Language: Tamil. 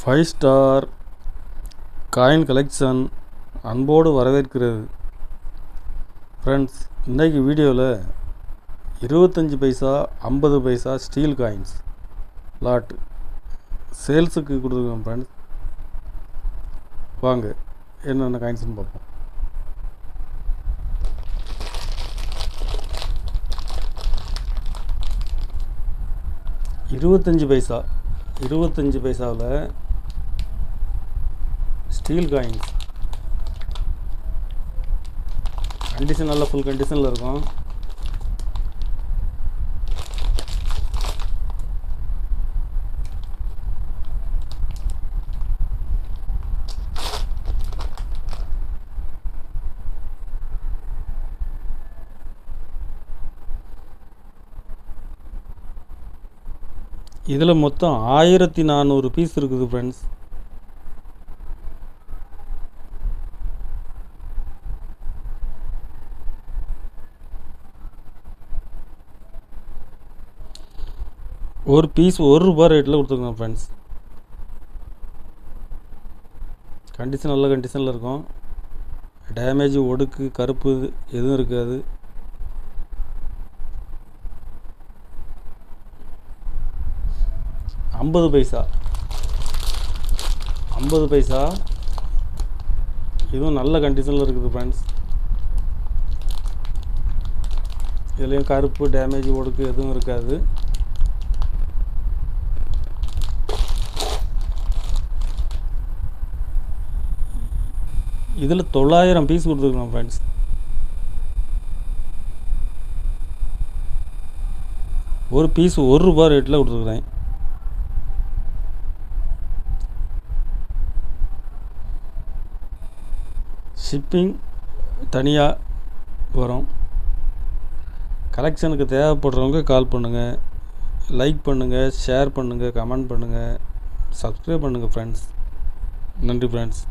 ஃபைவ் ஸ்டார் காயின் கலெக்ஷன் அன்போடு வரவேற்கிறது. ஃப்ரெண்ட்ஸ், இன்றைக்கி வீடியோவில் 25 பைசா 50 பைசா ஸ்டீல் காயின்ஸ் லாட் சேல்ஸுக்கு கொடுத்துருக்கோம். ஃப்ரெண்ட்ஸ், வாங்க என்னென்ன காயின்ஸ்னு பார்ப்போம். இருபத்தஞ்சு பைசாவில் ஸ்டீல் காயின்ஸ் கண்டிஷன் நல்லா ஃபுல் கண்டிஷனில் இருக்கும். இதில் மொத்தம் 1400 பீஸ் இருக்குது. ஃப்ரெண்ட்ஸ், ஒரு பீஸ் ₹1 ரேட்டில் கொடுத்துருக்கோம். ஃப்ரெண்ட்ஸ், கண்டிஷன் நல்ல கண்டிஷனில் இருக்கும். டேமேஜ், ஒடுக்கு, கருப்பு எதுவும் இருக்காது. ஐம்பது பைசா இதுவும் நல்ல கண்டிஷனில் இருக்குது. ஃப்ரெண்ட்ஸ், இதுலேயும் கருப்பு, டேமேஜ், ஒடுக்கு எதுவும் இருக்காது. இதில் 900 பீஸ் கொடுத்துருக்கோம். ஃப்ரெண்ட்ஸ், ஒரு பீஸ் ₹1 ரேட்டில் கொடுத்துருக்குறேன். ஷிப்பிங் தனியாக வரும். கலெக்ஷனுக்கு தேவைப்படுறவங்க கால் பண்ணுங்கள், லைக் பண்ணுங்கள், ஷேர் பண்ணுங்கள், கமெண்ட் பண்ணுங்கள், சப்ஸ்கிரைப் பண்ணுங்கள். ஃப்ரெண்ட்ஸ், நன்றி. ஃப்ரெண்ட்ஸ்.